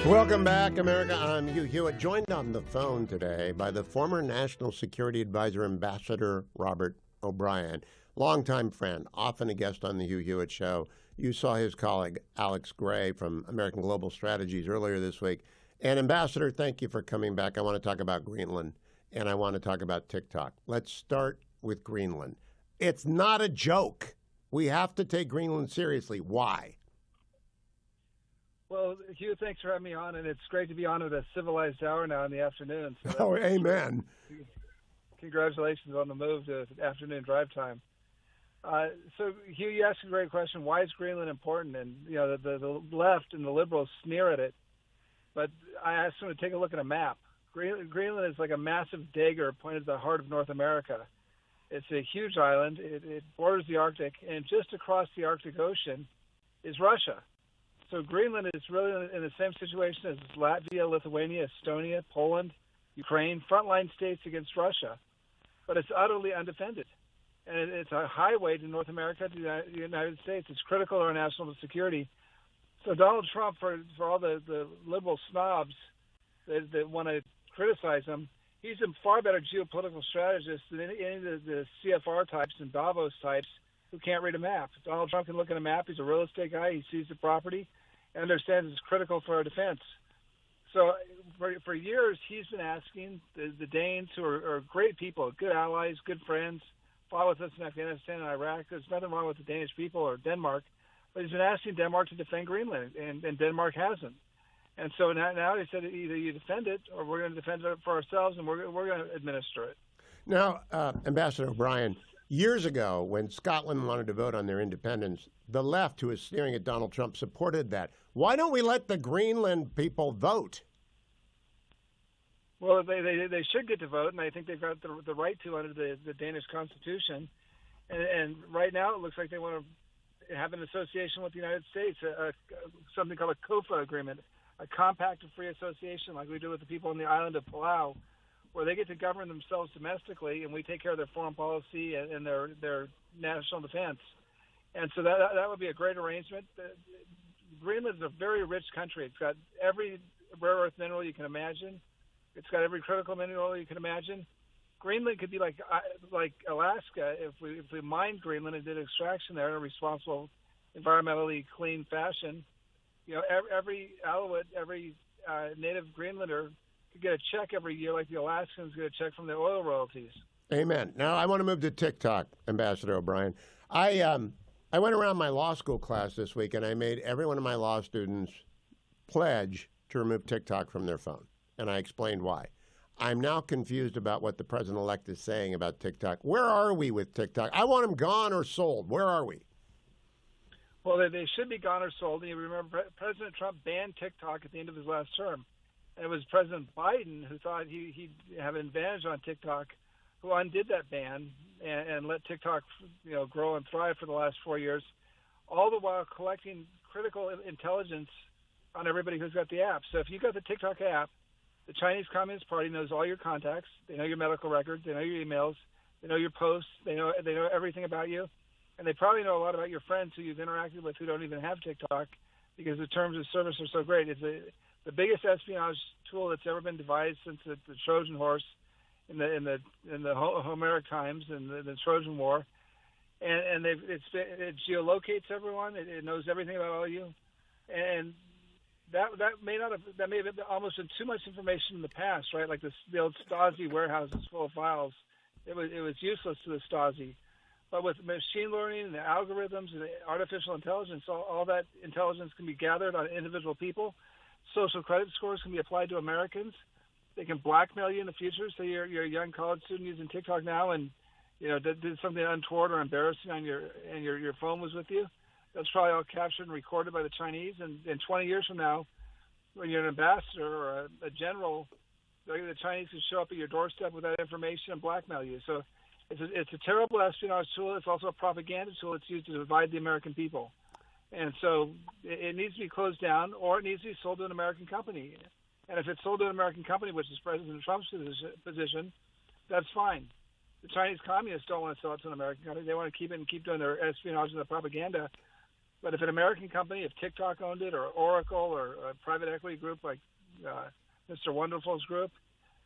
Welcome back, America. I'm Hugh Hewitt, joined on the phone today by the former National Security Advisor, Ambassador Robert O'Brien, longtime friend, often a guest on the Hugh Hewitt Show. You saw his colleague, Alex Gray from American Global Strategies earlier this week. And Ambassador, thank you for coming back. I want to talk about Greenland, and I want to talk about TikTok. Let's start with Greenland. It's not a joke. We have to take Greenland seriously. Why? Well, Hugh, thanks for having me on, and it's great to be on at a civilized hour now in the afternoon. So oh, amen. Congratulations on the move to afternoon drive time. So, Hugh, you asked a great question. Why is Greenland important? And, you know, the left and the liberals sneer at it. But I asked them to take a look at a map. Greenland is like a massive dagger pointed at the heart of North America. It's a huge island. It borders the Arctic, and just across the Arctic Ocean is Russia. So Greenland is really in the same situation as Latvia, Lithuania, Estonia, Poland, Ukraine, frontline states against Russia. But it's utterly undefended. And it's a highway to North America, to the United States. It's critical to our national security. So Donald Trump, for all the liberal snobs that want to criticize him, he's a far better geopolitical strategist than any of the CFR types and Davos types who can't read a map. Donald Trump can look at a map. He's a real estate guy. He sees the property and understands it's critical for our defense. So for years, he's been asking the Danes, who are great people, good allies, good friends, fought with us in Afghanistan and Iraq. There's nothing wrong with the Danish people or Denmark, but he's been asking Denmark to defend Greenland, and Denmark hasn't. And so now they said either you defend it or we're going to defend it for ourselves, and we're going to administer it. Now, Ambassador O'Brien, years ago, when Scotland wanted to vote on their independence, the left, who is sneering at Donald Trump, supported that. Why don't we let the Greenland people vote? Well, they should get to vote, and I think they've got the right to under the Danish Constitution. And right now, it looks like they want to have an association with the United States, something called a COFA agreement, a compact of free association, like we do with the people on the island of Palau, where they get to govern themselves domestically, and we take care of their foreign policy and their national defense. And so that would be a great arrangement. Greenland is a very rich country. It's got every rare earth mineral you can imagine. It's got every critical mineral you can imagine. Greenland could be like Alaska if we mined Greenland and did extraction there in a responsible, environmentally clean fashion. You know, every Inuit, every native Greenlander could get a check every year like the Alaskans get a check from the oil royalties. Amen. Now, I want to move to TikTok, Ambassador O'Brien. I went around my law school class this week, and I made every one of my law students pledge to remove TikTok from their phone, and I explained why. I'm now confused about what the president-elect is saying about TikTok. Where are we with TikTok? I want them gone or sold. Where are we? Well, they should be gone or sold. And you remember President Trump banned TikTok at the end of his last term. And it was President Biden who thought he'd have an advantage on TikTok, who undid that ban and let TikTok, grow and thrive for the last 4 years, all the while collecting critical intelligence on everybody who's got the app. So if you got the TikTok app, the Chinese Communist Party knows all your contacts. They know your medical records. They know your emails. They know your posts. They know everything about you. And they probably know a lot about your friends who you've interacted with who don't even have TikTok, because the terms of service are so great. It's the biggest espionage tool that's ever been devised since the Trojan horse in the Homeric times and the Trojan War. And it geolocates everyone. It knows everything about all you. And that may have been almost been too much information in the past, right? Like the old Stasi warehouses full of files. It was useless to the Stasi. But with machine learning and the algorithms and the artificial intelligence, all that intelligence can be gathered on individual people. Social credit scores can be applied to Americans. They can blackmail you in the future. So you're a young college student using TikTok now, and did something untoward or embarrassing on your phone was with you. That's probably all captured and recorded by the Chinese. And 20 years from now, when you're an ambassador or a general, the Chinese can show up at your doorstep with that information and blackmail you. So it's a terrible espionage tool. It's also a propaganda tool. It's used to divide the American people. And so it needs to be closed down, or it needs to be sold to an American company. And if it's sold to an American company, which is President Trump's position, that's fine. The Chinese communists don't want to sell it to an American company. They want to keep it and keep doing their espionage and their propaganda. But if an American company, if TikTok owned it, or Oracle, or a private equity group like Mr. Wonderful's group,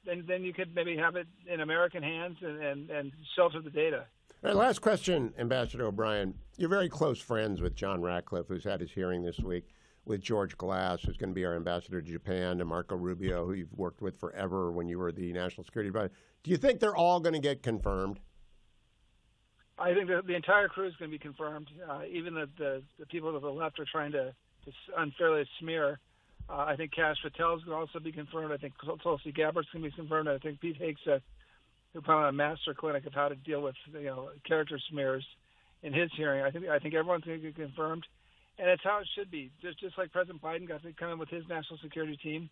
then you could maybe have it in American hands and shelter the data. All right, last question, Ambassador O'Brien. You're very close friends with John Ratcliffe, who's had his hearing this week, with George Glass, who's going to be our ambassador to Japan, to Marco Rubio, who you've worked with forever when you were the national security advisor. Do you think they're all going to get confirmed? I think the entire crew is going to be confirmed. Even the people to the left are trying to unfairly smear. I think Kash Patel is going to also be confirmed. I think Tulsi Gabbard's going to be confirmed. I think Pete Hegseth, who put on a master clinic of how to deal with character smears in his hearing. I think everyone's going to get confirmed, and it's how it should be. Just like President Biden got to come in with his national security team,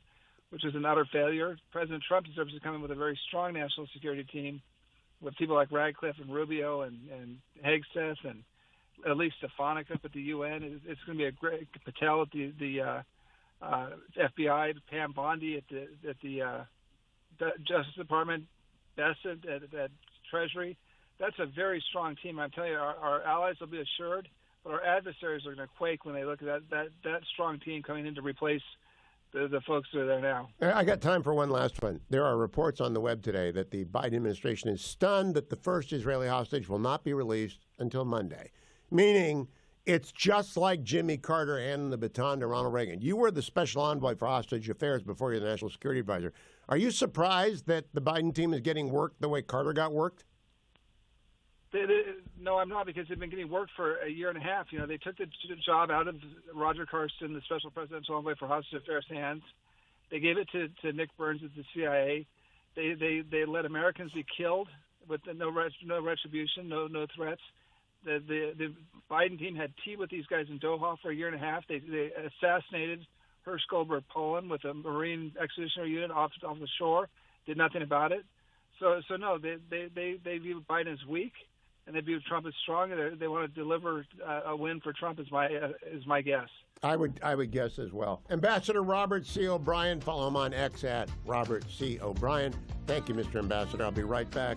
which was an utter failure. President Trump deserves to come in with a very strong national security team, with people like Radcliffe and Rubio and Hegseth and at least Stefanik up at the UN. It's going to be a great Patel at the FBI, Pam Bondi at the Justice Department, Bessent at Treasury. That's a very strong team. I'm telling you, our allies will be assured, but our adversaries are going to quake when they look at that strong team coming in to replace the folks that are there now. I got time for one last one. There are reports on the web today that the Biden administration is stunned that the first Israeli hostage will not be released until Monday, meaning it's just like Jimmy Carter handing the baton to Ronald Reagan. You were the special envoy for hostage affairs before you were the national security advisor. Are you surprised that the Biden team is getting worked the way Carter got worked? No, I'm not, because they've been getting worked for a year and a half. They took the job out of Roger Carson, the special presidential envoy for hostage affairs, hands. They gave it to Nick Burns at the CIA. They let Americans be killed with no retribution, no threats. The Biden team had tea with these guys in Doha for a year and a half. They assassinated Hersh Goldberg Poland with a Marine Expeditionary Unit off the shore. Did nothing about it. So no, they view Biden as weak, and they view Trump as strong, and they want to deliver a win for Trump. Is my guess. I would guess as well. Ambassador Robert C. O'Brien. Follow him on X at Robert C. O'Brien. Thank you, Mr. Ambassador. I'll be right back.